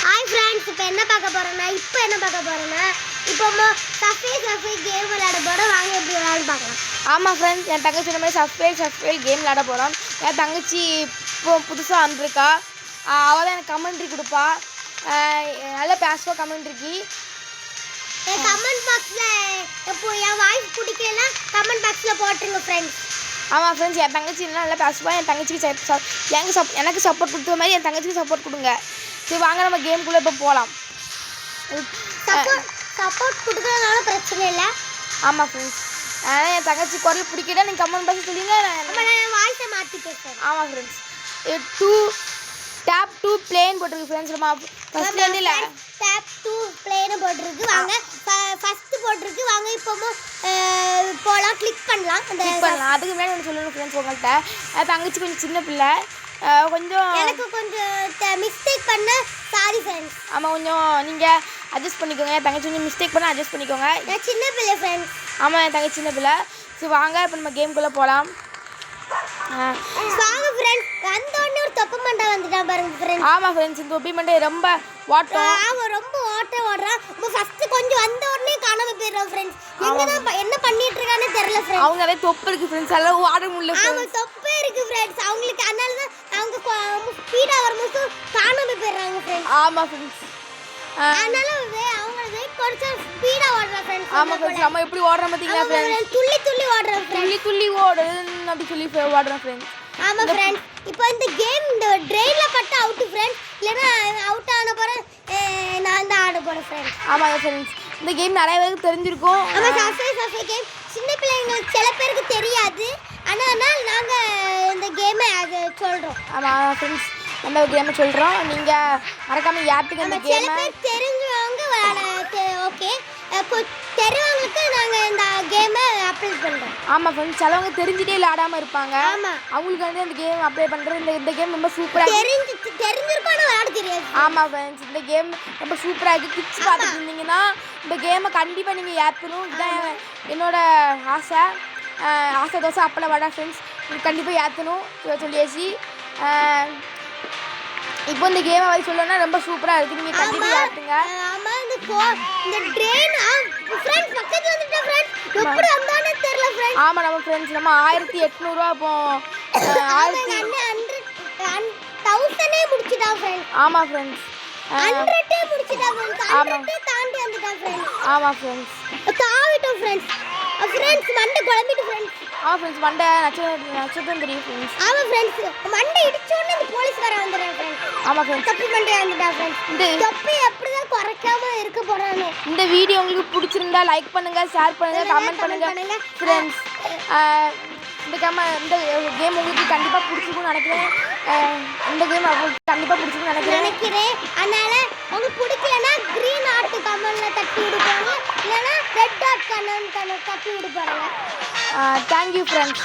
Hi friends, இப்போ என்ன பார்க்க போறோம்னா இப்போ சஃபே கேம் விளையாட போறோம். வாங்க எப்படி விளையாட பார்க்கலாம். ஆமாம் ஃப்ரெண்ட்ஸ், என் தங்கச்சி சொன்ன மாதிரி சஃபே கேம் விளையாட போகிறோம். என் தங்கச்சி இப்போ புதுசாக வந்திருக்கா. அவள் தான் எனக்கு கமெண்ட்ரி கொடுப்பா. நல்லா பேசுவா கமெண்ட்ரிக்கு. என் கமெண்ட் பாக்ஸில் இப்போ என் வாய்ஸ் பிடிக்கலன்னா கமெண்ட் பாக்ஸில் போட்டுருங்க ஃப்ரெண்ட்ஸ். ஆமாம் ஃப்ரெண்ட்ஸ், என் தங்கச்சி நல்லா பேசுவா. என் தங்கச்சிக்கு எனக்கு சப்போர்ட் கொடுத்த மாதிரி என் தங்கச்சிக்கு சப்போர்ட் கொடுங்க. சரி வாங்க நம்ம கேமுக்குள்ளே இப்போ போகலாம். சப்போர்ட் கொடுக்கறதுனால பிரச்சனை இல்லை. ஆமாம் ஃப்ரெண்ட்ஸ், ஆனால் என் தங்கச்சி குரல் பிடிக்கிட்டா நீங்கள் கமெண்ட் பாக்ஸ் சொல்லுங்க. நான் வாய்ஸை மாற்றி பேசுகிறேன். ஆமாம் ஃப்ரெண்ட்ஸ், டேப் 2 பிளேன் போட்டிருக்கு ஃப்ரெண்ட்ஸ். நம்ம ஃபஸ்ட்லேருந்து இல்லை டேப் 2 பிளேன்னு போட்டிருக்கு. வாங்க ஃபஸ்ட்டு போட்டிருக்கு. வாங்க இப்போ போகலாம், கிளிக் பண்ணலாம். அதுக்கு முன்னாடி ஒன்று சொல்லணும் ஃப்ரெண்ட்ஸ் உங்கள்கிட்ட. தங்கச்சி கொஞ்சம் சின்ன பிள்ளை, கொஞ்சம் எனக்கு கொஞ்சம் மிஸ்டேக் பண்ண சாரி ஃப்ரெண்ட்ஸ். ஆமாம், கொஞ்சம் நீங்கள் அட்ஜஸ்ட் பண்ணிக்கோங்க. என் தங்கச்சி கொஞ்சம் மிஸ்டேக் பண்ண அட்ஜஸ்ட் பண்ணிக்கோங்க. நான் சின்ன பிள்ளை ஃப்ரெண்ட்ஸ். ஆமாம், என் தங்கச்சி சின்ன பிள்ளை. சரி வாங்க இப்போ நம்ம கேமுக்குள்ளே போகலாம். வாங்க ஃப்ரெண்ட்ஸ், வந்த உடனே ஒரு தொப்பை மண்டை வந்துட்டான் பாருங்க ஃப்ரெண்ட்ஸ். ஆமாம் ஃப்ரெண்ட்ஸ், இந்த தொப்பி மண்டை ரொம்ப ஓட்டம். அவன் ரொம்ப ஓடுறான். ஃபர்ஸ்ட் கொஞ்சம் வந்த உடனே காணாம போயிடுறான் ஃப்ரெண்ட்ஸ். என்ன பண்ணிட்டு இருக்கானே தெரியல ஃப்ரெண்ட்ஸ். அவங்க நிறைய தொப்பு இருக்கு ஃப்ரெண்ட்ஸ், அதெல்லாம் ஓட முடியல. அவங்க தொப்பே இருக்கு ஃப்ரெண்ட்ஸ் அவங்களுக்கு. அதனால தான் அவங்க ஸ்பீடா வரும்போது காணாம போயிடுறாங்க ஃப்ரெண்ட்ஸ். ஆமாம் ஃப்ரெண்ட்ஸ், அதனால அவங்க வெயிட் கொஞ்ச ஸ்பீடா ஓடுறாங்க ஃப்ரெண்ட்ஸ். ஆமாம் ஃப்ரெண்ட்ஸ், நம்ம எப்படி ஓடுறோம் பார்த்தீங்களா ஃப்ரெண்ட்ஸ்? துள்ளி ஓடுறோம் ஃப்ரெண்ட்ஸ். துள்ளி ஓடுறதுன்னு அப்படி சொல்லி ஓடுறோம் ஃப்ரெண்ட்ஸ். ஆமாம் ஃப்ரெண்ட்ஸ், இப்போ இந்த கேம் இந்த ட்ரெயின்ல பட்டு அவுட் ஃப்ரெண்ட்ஸ். இல்லைன்னா அவுட் ஆன பிறகு நான் தான் ஆட போகிறேன் ஃப்ரெண்ட்ஸ். ஆமாம் ஃப்ரெண்ட்ஸ், இந்த கேம் நிறைய பேருக்கு தெரிஞ்சிருக்கும். ஆமாம், சஃபே கேம் சின்ன பிள்ளைங்களுக்கு சில பேருக்கு தெரியாது. ஆனால் நாங்கள் இந்த கேமை அது சொல்கிறோம். ஆமாம் ஃப்ரெண்ட்ஸ், நம்ம கேமை சொல்கிறோம். நீங்கள் மறக்காமல் யாத்துக்கு இந்த கேமை. சில பேர் தெரிஞ்சவங்க ஓகே, தெரிஞ்சவங்களுக்கு நாங்கள் இந்த கேமை அப்ளை பண்ணுறோம். ஆமாம் ஃப்ரெண்ட்ஸ், சிலவங்க தெரிஞ்சுட்டே விளையாடாமல் இருப்பாங்க. ஆமாம், அவங்களுக்கு வந்து இந்த கேம் அப்ளை பண்ணுறது. இந்த கேம் ரொம்ப சூப்பராக தெரிஞ்சிருக்கும், ஆனால் விளையாட தெரியாது. ஆமாம் ஃப்ரெண்ட்ஸ், இந்த கேம் ரொம்ப சூப்பராக இருக்குது. கிட்ஸ் பார்த்துட்டு இருந்தீங்கன்னா இந்த கேமை கண்டிப்பாக நீங்கள் ஏற்றணும். இதுதான் என்னோட ஆசை. தோசை அப்பள வடை ஃப்ரெண்ட்ஸ், கண்டிப்பாக ஏற்றணும் சொல்லியாச்சு. இப்போ இந்த கேமை வரை சொல்லணும்னா ரொம்ப சூப்பராக இருக்குது. நீங்கள் கண்டிப்பாக ஏற்றுங்க. ஆமாம், இந்த ட்ரெயின் ஃப்ரெண்ட்ஸ் பக்கத்தில் வந்துட்டா ஃப்ரெண்ட்ஸ். எப்படி வந்தானே தெரியல ஃப்ரெண்ட்ஸ். ஆமாம் நம்ம ஃப்ரெண்ட்ஸ், நம்ம 1800 இப்போ 1000 முடிச்சிட்டா ஃப்ரெண்ட்ஸ். ஆமாம் ஃப்ரெண்ட்ஸ், 100 முடிச்சிட்டா ஃப்ரெண்ட்ஸ். 100 தாண்டி வந்துட்டா ஃப்ரெண்ட்ஸ். ஆமாம் ஃப்ரெண்ட்ஸ், தாவிட்டோம் ஃப்ரெண்ட்ஸ். ஃப்ரெண்ட்ஸ் மண்டை குழம்பிட்டு ஃப்ரெண்ட்ஸ். ஆமாம் ஃப்ரெண்ட்ஸ், மண்டை நட்சத்திரம் தெரியும் ஃப்ரெண்ட்ஸ். ஆமாம் ஃப்ரெண்ட்ஸ், மண்டை இடிச்சோடனே இந்த போலீஸ்கார வந்துடுறான் ஃப்ரெண்ட்ஸ். ஆமாம் ஃப்ரெண்ட்ஸ், தொப்பி மண்டை வந்துட்டா ஃப்ரெண்ட்ஸ். இந்த தொப்பி எப்படிதான் குறைக்காம இருக்க போறானோ. இந்த வீடியோ உங்களுக்கு பிடிச்சிருந்தா லைக் பண்ணுங்க, ஷேர் பண்ணுங்க, கமெண்ட் பண்ணுங்க ஃப்ரெண்ட்ஸ். இந்த கேம் உங்களுக்கு கண்டிப்பாக பிடிச்சிருக்கும்னு நினைக்கிறேன். இந்த கேம் உங்களுக்கு கண்டிப்பாக பிடிச்சிருக்கும்னு நினைக்கிறேன். அதனால உங்களுக்கு பிடிக்கலன்னா கிரீன் ஆர்ட் கமெண்ட்ல தட்டி விடுப்பாங்க, இல்லைன்னா ரெட் ஆர்ட் கமெண்ட் தட்டி விடுப்பாங்க. Thank you friends.